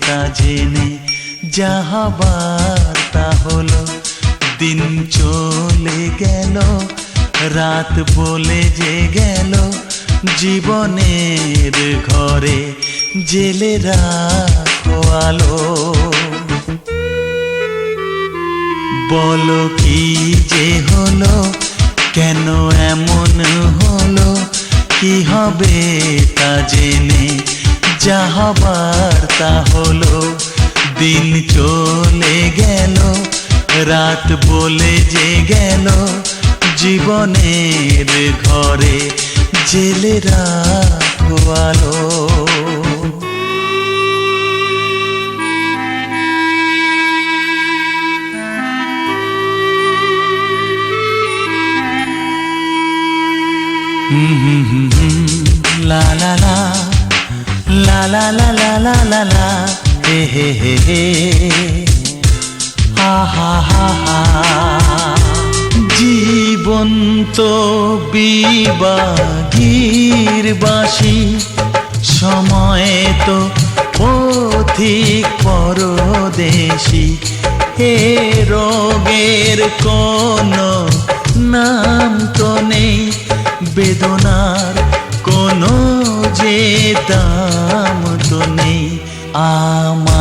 তা জেনে যাহাবার তা হলো। দিন চলে গেল, রাত বলে যে গেল, জীবনের ঘরে জেলে রাখো আলো। বলো কি যে হলো, কেন এমন হলো, কি হবে তা জেনে যাহাবার তা হলো। দিন চলে গেল, রাত বলে যে গেল, জীবনের ঘরে জেলে রাখো আলো। লা লা লা লা লা লা লা লা লা লা, হে হে হে হে, হা হা হা হা। জীবন তো বিবাগীর বাসি, সময় তো পথিক পরদেশি। এ রোগের কোনো নাম তো নেই, বেদনার কোনো যে দাম তো নেই। আমার